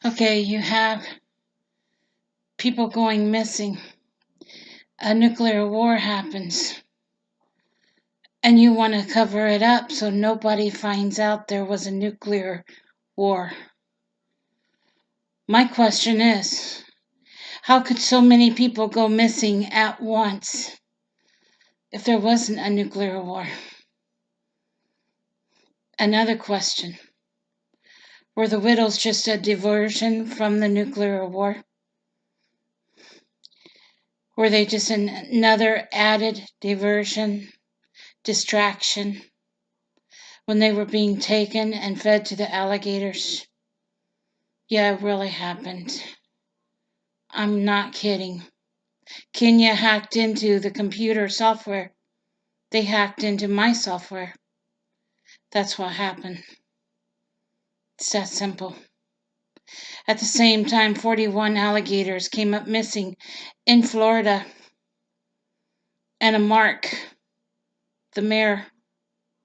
Okay, you have people going missing. A nuclear war happens, and you want to cover it up so nobody finds out there was a nuclear war. My question is, how could so many people go missing at once if there wasn't a nuclear war? Another question, were the widows just a diversion from the nuclear war? Were they just another added diversion, distraction, when they were being taken and fed to the alligators? Yeah, it really happened. I'm not kidding. Kenya hacked into the computer software. They hacked into my software. That's what happened. It's that simple. At the same time, 41 alligators came up missing in Florida. And a Mark, the mayor,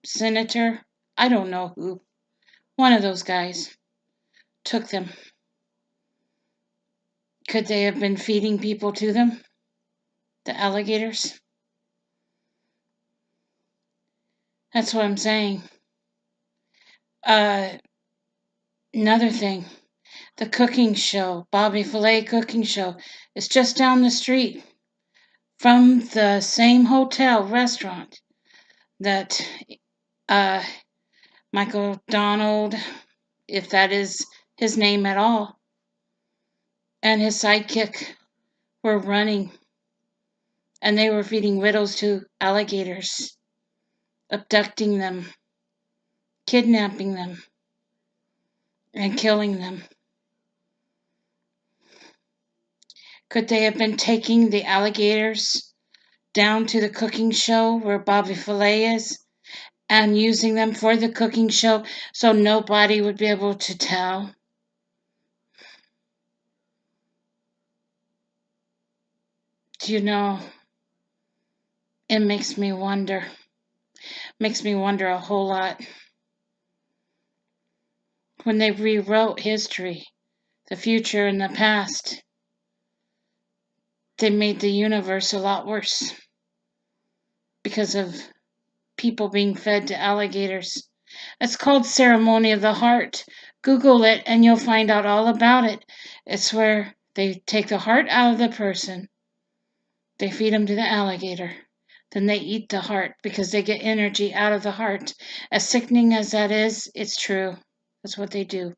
senator, I don't know who, one of those guys, took them. Could they have been feeding people to them? The alligators? That's what I'm saying. Another thing, the cooking show, Bobby Filet cooking show, is just down the street from the same hotel restaurant that Michael Donald, if that is his name at all, and his sidekick were running, and they were feeding widows to alligators, abducting them, kidnapping them, and killing them. Could they have been taking the alligators down to the cooking show where Bobby Filet is and using them for the cooking show so nobody would be able to tell? Do you know, it makes me wonder a whole lot. When they rewrote history, the future and the past, they made the universe a lot worse because of people being fed to alligators. It's called Ceremony of the Heart. Google it and you'll find out all about it. It's where they take the heart out of the person, they feed them to the alligator, then they eat the heart because they get energy out of the heart. As sickening as that is, it's true. That's what they do.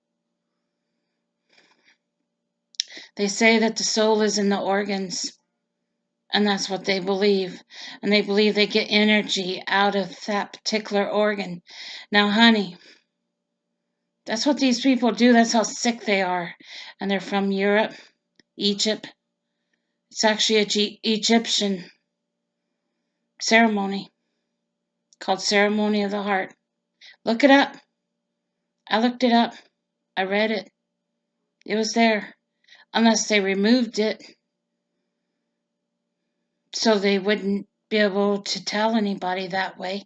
They say that the soul is in the organs, and that's what they believe. And they believe they get energy out of that particular organ. Now, honey, that's what these people do. That's how sick they are. And they're from Europe, Egypt. It's actually an Egyptian ceremony called Ceremony of the Heart. Look it up. I looked it up. I read it. It was there. Unless they removed it so they wouldn't be able to tell anybody that way.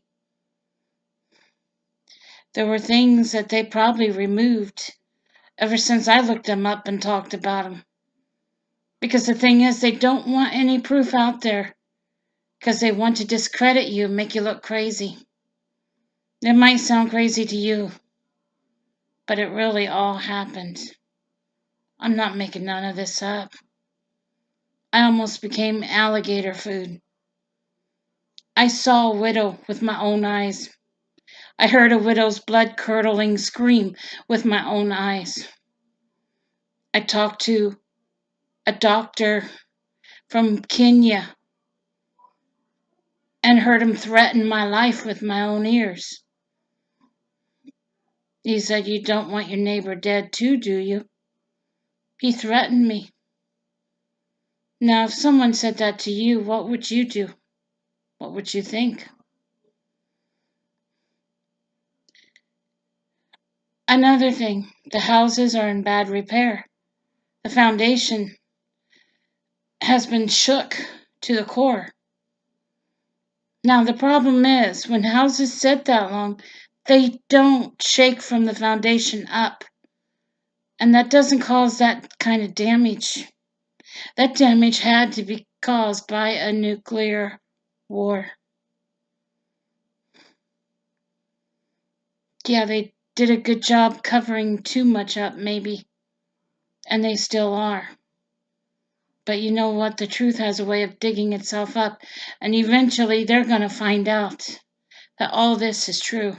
There were things that they probably removed ever since I looked them up and talked about them. Because the thing is, they don't want any proof out there because they want to discredit you and make you look crazy. It might sound crazy to you, but it really all happened. I'm not making none of this up. I almost became alligator food. I saw a widow with my own eyes. I heard a widow's blood-curdling scream with my own eyes. I talked to a doctor from Kenya and heard him threaten my life with my own ears. He said, "You don't want your neighbor dead too, do you?" He threatened me. Now, if someone said that to you, what would you do? What would you think? Another thing, the houses are in bad repair. The foundation has been shook to the core. Now, the problem is, when houses sit that long, they don't shake from the foundation up. And that doesn't cause that kind of damage. That damage had to be caused by a nuclear war. Yeah, they did a good job covering too much up, maybe. And they still are. But you know what? The truth has a way of digging itself up. And eventually they're going to find out that all this is true.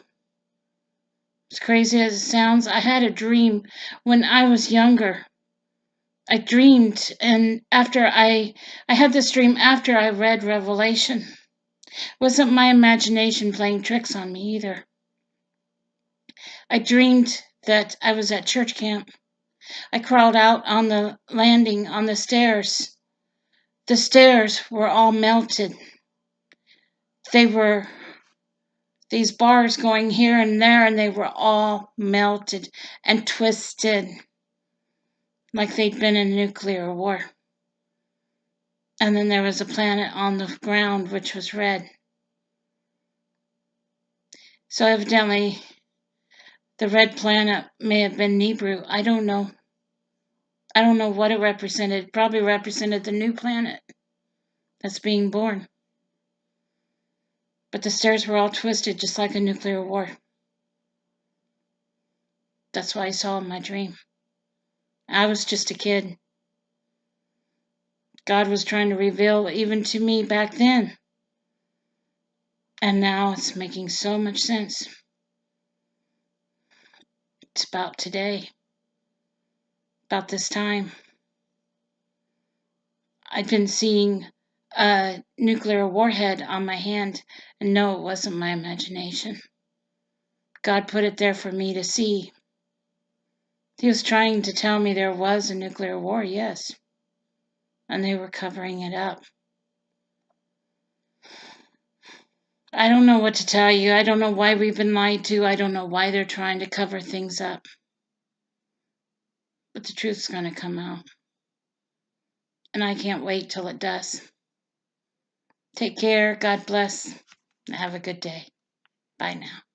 As crazy as it sounds, I had a dream when I was younger. I dreamed, and after I had this dream after I read Revelation. It wasn't my imagination playing tricks on me either. I dreamed that I was at church camp. I crawled out on the landing on the stairs. The stairs were all melted. They were these bars going here and there, and they were all melted and twisted like they'd been in a nuclear war. And then there was a planet on the ground which was red. So evidently, the red planet may have been Nibiru. I don't know. I don't know what it represented. It probably represented the new planet that's being born. But the stairs were all twisted, just like a nuclear war. That's what I saw in my dream. I was just a kid. God was trying to reveal even to me back then. And now it's making so much sense. It's about today. About this time. I'd been seeing a nuclear warhead on my hand, and no, it wasn't my imagination. God put it there for me to see. He was trying to tell me there was a nuclear war, yes, and they were covering it up. I don't know what to tell you. I don't know why we've been lied to. I don't know why they're trying to cover things up. But the truth's going to come out. And I can't wait till it does. Take care. God bless. Have a good day. Bye now.